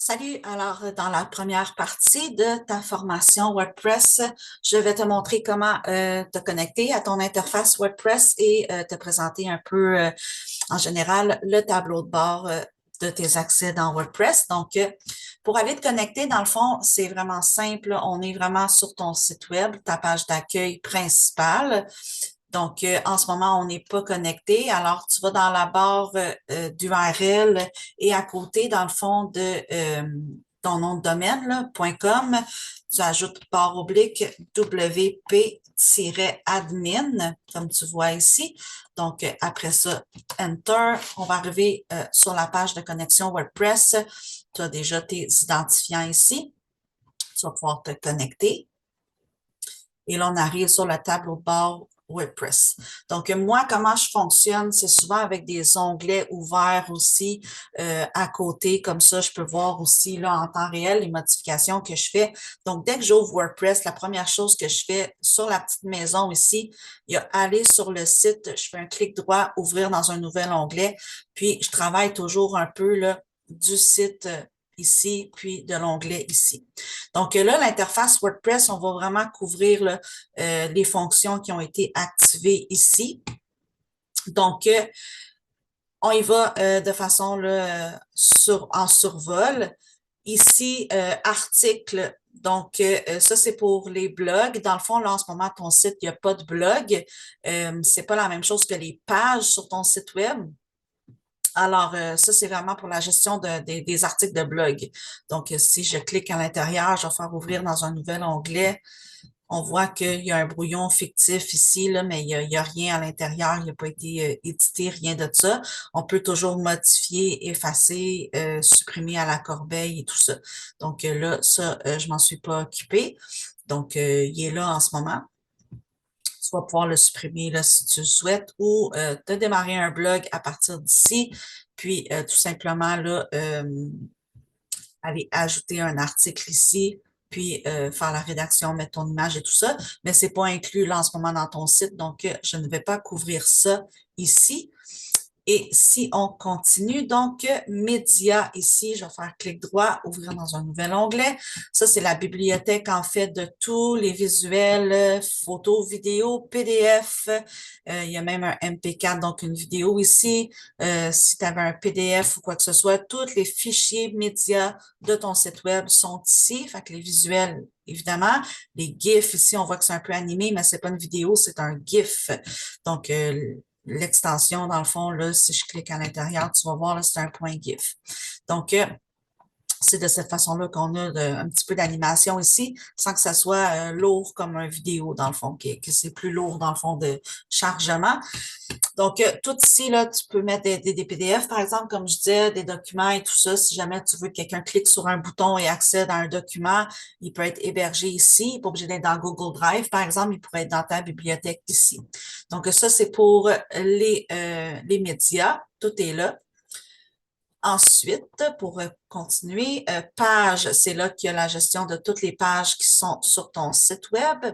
Salut, alors dans la première partie de ta formation WordPress, je vais te montrer comment te connecter à ton interface WordPress et te présenter un peu en général le tableau de bord de tes accès dans WordPress. Donc, pour aller te connecter, dans le fond, c'est vraiment simple. On est vraiment sur ton site web, ta page d'accueil principale. Donc, en ce moment, on n'est pas connecté. Alors, tu vas dans la barre d'URL et à côté, dans le fond de ton nom de domaine, là, .com, tu ajoutes barre oblique WP-admin, comme tu vois ici. Donc, après ça, Enter. On va arriver sur la page de connexion WordPress. Tu as déjà tes identifiants ici. Tu vas pouvoir te connecter. Et là, on arrive sur la tableau de bord WordPress. Donc, moi, comment je fonctionne, c'est souvent avec des onglets ouverts aussi à côté. Comme ça, je peux voir aussi là en temps réel les modifications que je fais. Donc, dès que j'ouvre WordPress, la première chose que je fais sur la petite maison ici, il y a aller sur le site, je fais un clic droit, ouvrir dans un nouvel onglet, puis je travaille toujours un peu là du site ici, puis de l'onglet ici. Donc là, l'interface WordPress, on va vraiment couvrir là, les fonctions qui ont été activées ici. Donc, on y va de façon là, en survol. Ici, article. Donc, ça, c'est pour les blogs. Dans le fond, là, en ce moment, ton site, il n'y a pas de blog. C'est pas la même chose que les pages sur ton site web. Alors, ça, c'est vraiment pour la gestion des articles de blog. Donc, si je clique à l'intérieur, je vais faire ouvrir dans un nouvel onglet. On voit qu'il y a un brouillon fictif ici, là, mais il y a rien à l'intérieur. Il n'a pas été édité, rien de ça. On peut toujours modifier, effacer, supprimer à la corbeille et tout ça. Donc, là, ça, je m'en suis pas occupée. Donc, il est là en ce moment. Tu vas pouvoir le supprimer là, si tu le souhaites ou te démarrer un blog à partir d'ici, puis tout simplement là, aller ajouter un article ici, puis faire la rédaction, mettre ton image et tout ça, mais c'est pas inclus là en ce moment dans ton site, donc je ne vais pas couvrir ça ici. Et si on continue, donc, médias ici, je vais faire clic droit, ouvrir dans un nouvel onglet. Ça, c'est la bibliothèque, en fait, de tous les visuels, photos, vidéos, PDF. Il y a même un MP4, donc une vidéo ici. Si tu avais un PDF ou quoi que ce soit, tous les fichiers médias de ton site web sont ici. Fait que les visuels, évidemment. Les GIFs, ici, on voit que c'est un peu animé, mais c'est pas une vidéo, c'est un GIF. Donc, l'extension, dans le fond, là, si je clique à l'intérieur, tu vas voir, là, c'est un point GIF. Donc, c'est de cette façon-là qu'on a un petit peu d'animation ici, sans que ça soit lourd comme une vidéo, dans le fond, que c'est plus lourd, dans le fond, de chargement. Donc, tout ici, là, tu peux mettre des PDF, par exemple, comme je disais, des documents et tout ça. Si jamais tu veux que quelqu'un clique sur un bouton et accède à un document, il peut être hébergé ici. Il n'est pas obligé d'être dans Google Drive, par exemple. Il pourrait être dans ta bibliothèque ici. Donc, ça, c'est pour les médias. Tout est là. Ensuite, pour continuer, page, c'est là qu'il y a la gestion de toutes les pages qui sont sur ton site web.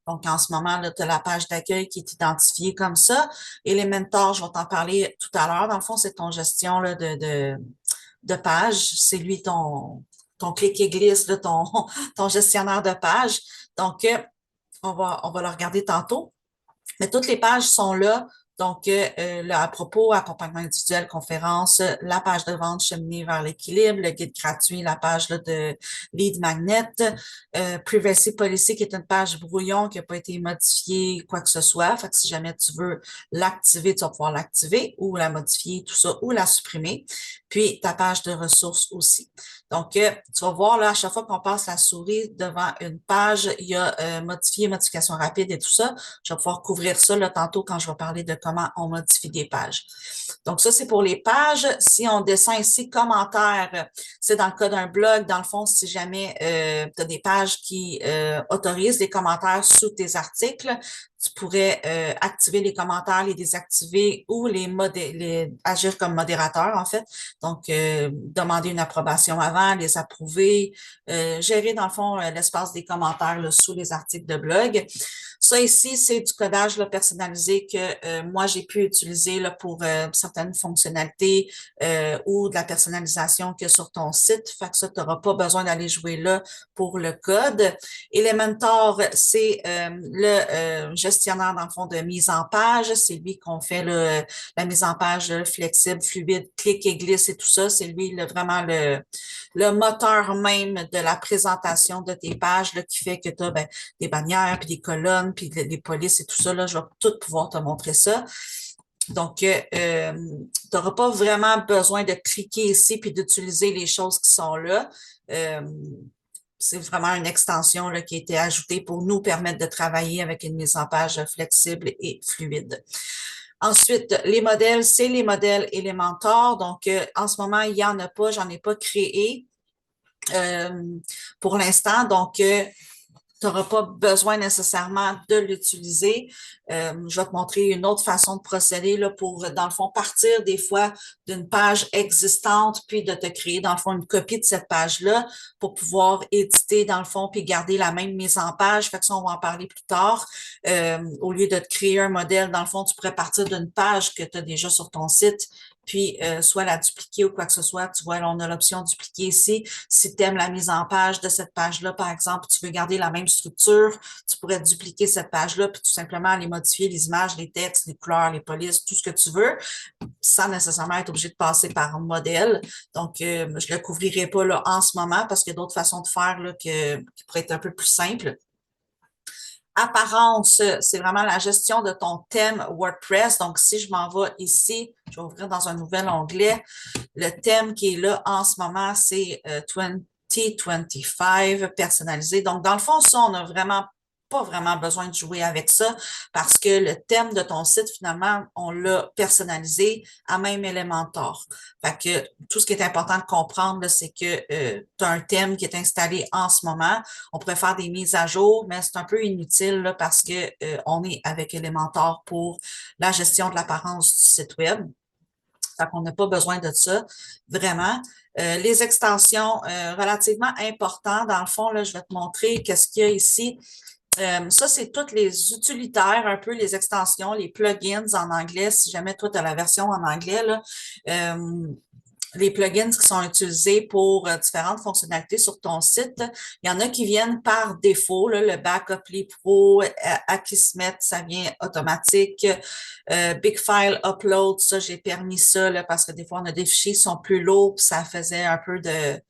Donc, en ce moment, tu as la page d'accueil qui est identifiée comme ça. Elementor, je vais t'en parler tout à l'heure. Dans le fond, c'est ton gestion là, de page. C'est lui ton clic et glisse, là, ton gestionnaire de page. Donc, on va le regarder tantôt. Mais toutes les pages sont là. Donc, là, à propos, accompagnement individuel, conférence, la page de vente cheminée vers l'équilibre, le guide gratuit, la page là, de lead magnet, privacy policy qui est une page brouillon qui n'a pas été modifiée, quoi que ce soit. Fait que si jamais tu veux l'activer, tu vas pouvoir l'activer ou la modifier, tout ça, ou la supprimer. Puis, ta page de ressources aussi. Donc, tu vas voir là, à chaque fois qu'on passe la souris devant une page, il y a modifier, modification rapide et tout ça. Je vais pouvoir couvrir ça là, tantôt quand je vais parler de comment on modifie des pages. Donc, ça, c'est pour les pages. Si on descend ici, commentaires, c'est dans le cas d'un blog. Dans le fond, si jamais tu as des pages qui autorisent des commentaires sous tes articles, tu pourrais activer les commentaires, les désactiver ou agir comme modérateur, en fait. Donc, demander une approbation avant, les approuver, gérer, dans le fond, l'espace des commentaires là, sous les articles de blog. Ça ici, c'est du codage là, personnalisé que moi, j'ai pu utiliser là, pour certaines fonctionnalités ou de la personnalisation que sur ton site. Fait que ça, tu n'auras pas besoin d'aller jouer là pour le code. Elementor, c'est le gestionnaire, dans le fond, de mise en page. C'est lui qu'on fait la mise en page flexible, fluide, clic et glisse et tout ça. C'est lui vraiment le moteur même de la présentation de tes pages là, qui fait que tu as des bannières, puis des colonnes, puis des polices et tout ça. Là, je vais tout pouvoir te montrer ça. Donc, tu n'auras pas vraiment besoin de cliquer ici puis d'utiliser les choses qui sont là. C'est vraiment une extension là, qui a été ajoutée pour nous permettre de travailler avec une mise en page flexible et fluide. Ensuite, les modèles, c'est les modèles Elementor. Donc, en ce moment, il n'y en a pas, j'en ai pas créé pour l'instant. Donc, tu n'auras pas besoin nécessairement de l'utiliser. Je vais te montrer une autre façon de procéder là, pour, dans le fond, partir des fois d'une page existante, puis de te créer, dans le fond, une copie de cette page-là pour pouvoir éditer, dans le fond, puis garder la même mise en page. Fait que ça, on va en parler plus tard. Au lieu de te créer un modèle, dans le fond, tu pourrais partir d'une page que tu as déjà sur ton site, puis soit la dupliquer ou quoi que ce soit. Tu vois, là, on a l'option dupliquer ici. Si tu aimes la mise en page de cette page-là, par exemple, tu veux garder la même structure, tu pourrais dupliquer cette page-là, puis tout simplement aller modifier les images, les textes, les couleurs, les polices, tout ce que tu veux, sans nécessairement être obligé de passer par un modèle. Donc, je ne le couvrirai pas là, en ce moment parce qu'il y a d'autres façons de faire là, qui pourraient être un peu plus simples. Apparence, c'est vraiment la gestion de ton thème WordPress. Donc, si je m'en vais ici, je vais ouvrir dans un nouvel onglet. Le thème qui est là en ce moment, c'est 2025 personnalisé. Donc, dans le fond, ça, on n'a vraiment pas vraiment besoin de jouer avec ça parce que le thème de ton site, finalement, on l'a personnalisé à même Elementor. Fait que tout ce qui est important de comprendre, c'est que tu as un thème qui est installé en ce moment. On pourrait faire des mises à jour, mais c'est un peu inutile là, parce que on est avec Elementor pour la gestion de l'apparence du site web. Fait qu'on n'a pas besoin de ça, vraiment. Les extensions, relativement importantes. Dans le fond, là, je vais te montrer qu'est-ce qu'il y a ici. Ça, c'est toutes les utilitaires, un peu les extensions, les plugins en anglais, si jamais toi, tu as la version en anglais, là. Les plugins qui sont utilisés pour différentes fonctionnalités sur ton site. Il y en a qui viennent par défaut, là, le Backup Ly Pro, Akismet, ça vient automatique. Big File Upload, ça, j'ai permis ça là, parce que des fois, on a des fichiers qui sont plus lourds, puis ça faisait un peu de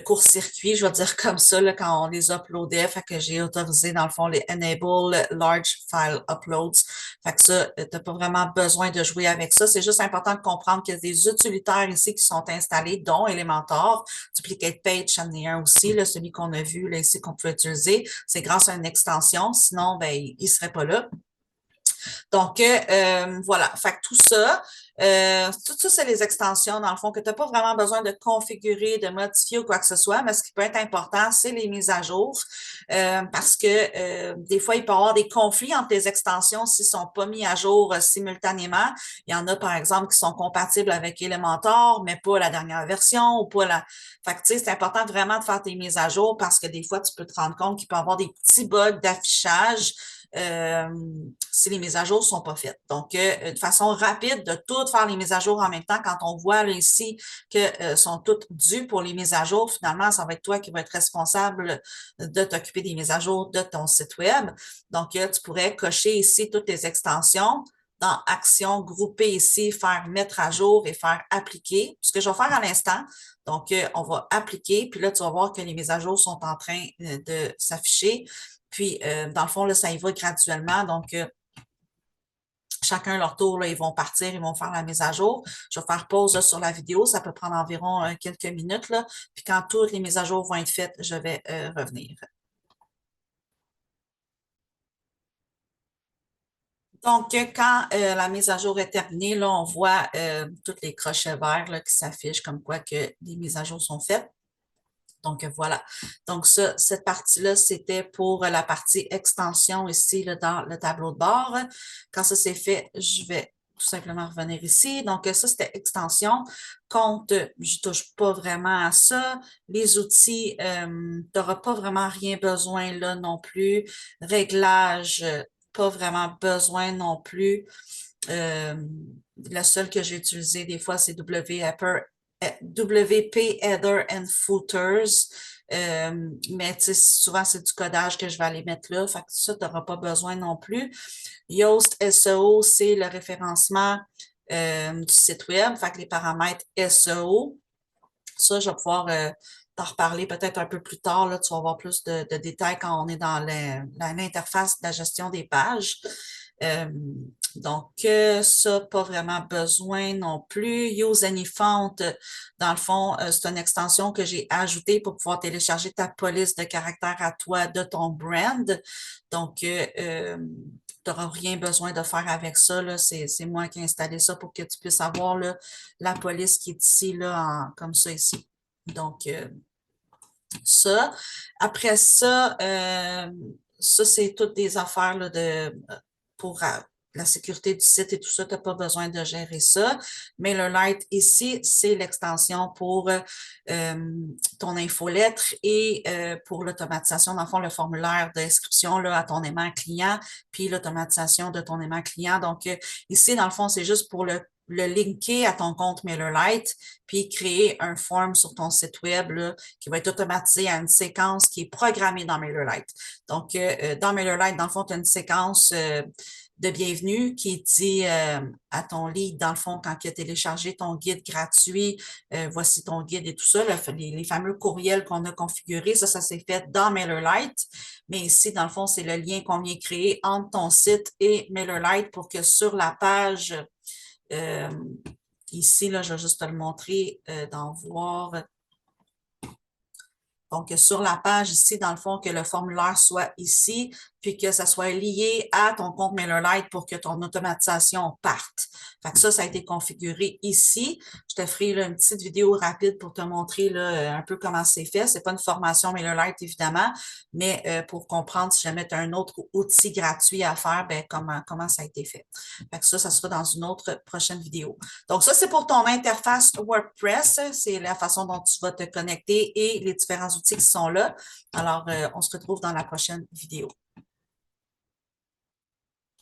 court-circuit, je vais dire comme ça, là, quand on les uploadait. Fait que j'ai autorisé, dans le fond, les Enable Large File Uploads. Fait que ça, t'as pas vraiment besoin de jouer avec ça. C'est juste important de comprendre qu'il y a des utilitaires ici qui sont installés, dont Elementor. Duplicate Page, j'en ai un aussi, là, celui qu'on a vu, là, ici, qu'on peut utiliser. C'est grâce à une extension. Sinon, ben, il serait pas là. Donc, voilà. Fait que tout ça, c'est les extensions, dans le fond, que tu n'as pas vraiment besoin de configurer, de modifier ou quoi que ce soit, mais ce qui peut être important, c'est les mises à jour, parce que des fois, il peut y avoir des conflits entre les extensions s'ils ne sont pas mis à jour simultanément. Il y en a, par exemple, qui sont compatibles avec Elementor, mais pas la dernière version ou pas la... Fait que, tu sais, c'est important vraiment de faire tes mises à jour parce que des fois, tu peux te rendre compte qu'il peut y avoir des petits bugs d'affichage si les mises à jour ne sont pas faites. Donc, de façon rapide, de toutes faire les mises à jour en même temps, quand on voit là, ici que sont toutes dues pour les mises à jour, finalement, ça va être toi qui va être responsable de t'occuper des mises à jour de ton site web. Donc, tu pourrais cocher ici toutes les extensions. Dans Action, grouper ici, faire mettre à jour et faire appliquer. Ce que je vais faire à l'instant. Donc, on va appliquer. Puis là, tu vas voir que les mises à jour sont en train de s'afficher. Puis, dans le fond, là, ça y va graduellement. Donc, chacun leur tour, là, ils vont partir, ils vont faire la mise à jour. Je vais faire pause là, sur la vidéo. Ça peut prendre environ quelques minutes. Là. Puis, quand toutes les mises à jour vont être faites, je vais revenir. Donc, quand la mise à jour est terminée, là, on voit tous les crochets verts là, qui s'affichent comme quoi que les mises à jour sont faites. Donc, voilà. Donc, ça, cette partie-là, c'était pour la partie extension ici là, dans le tableau de bord. Quand ça c'est fait, je vais tout simplement revenir ici. Donc, ça, c'était extension. Compte, je touche pas vraiment à ça. Les outils, tu n'auras pas vraiment rien besoin là non plus. Réglage, pas vraiment besoin non plus. La seule que j'ai utilisée des fois, c'est WP Header and Footers. Mais souvent, c'est du codage que je vais aller mettre là. Fait que ça, tu n'auras pas besoin non plus. Yoast SEO, c'est le référencement du site web. Fait que les paramètres SEO, ça, je vais pouvoir t'en reparler peut-être un peu plus tard. Là, tu vas avoir plus de détails quand on est dans l'interface de la gestion des pages. Donc, ça, pas vraiment besoin non plus. Use Any Font, dans le fond, c'est une extension que j'ai ajoutée pour pouvoir télécharger ta police de caractère à toi de ton brand. Donc, tu n'auras rien besoin de faire avec ça. C'est moi qui ai installé ça pour que tu puisses avoir là, la police qui est ici, là, comme ça ici. Donc, ça. Après ça, ça, c'est toutes des affaires là, pour la sécurité du site et tout ça, tu n'as pas besoin de gérer ça. MailerLite ici, c'est l'extension pour ton infolettre et pour l'automatisation, dans le fond, le formulaire d'inscription là, à ton aimant client, puis l'automatisation de ton aimant client. Donc, ici, dans le fond, c'est juste pour le linker à ton compte MailerLite, puis créer un form sur ton site web là, qui va être automatisé à une séquence qui est programmée dans MailerLite. Donc, dans MailerLite, dans le fond, tu as une séquence de bienvenue qui dit à ton lead, dans le fond, quand tu as téléchargé ton guide gratuit, voici ton guide et tout ça, les fameux courriels qu'on a configurés, ça s'est fait dans MailerLite. Mais ici, dans le fond, c'est le lien qu'on vient créer entre ton site et MailerLite pour que sur la page ici, là, je vais juste te le montrer, d'en voir. Donc, sur la page ici, dans le fond, que le formulaire soit ici, puis que ça soit lié à ton compte MailerLite pour que ton automatisation parte. Fait que ça a été configuré ici. Je te ferai là, une petite vidéo rapide pour te montrer là, un peu comment c'est fait. C'est pas une formation MailerLite, évidemment, mais pour comprendre si jamais tu as un autre outil gratuit à faire, ben, comment ça a été fait. Fait que ça sera dans une autre prochaine vidéo. Donc, ça, c'est pour ton interface WordPress. C'est la façon dont tu vas te connecter et les différents outils qui sont là. Alors, on se retrouve dans la prochaine vidéo.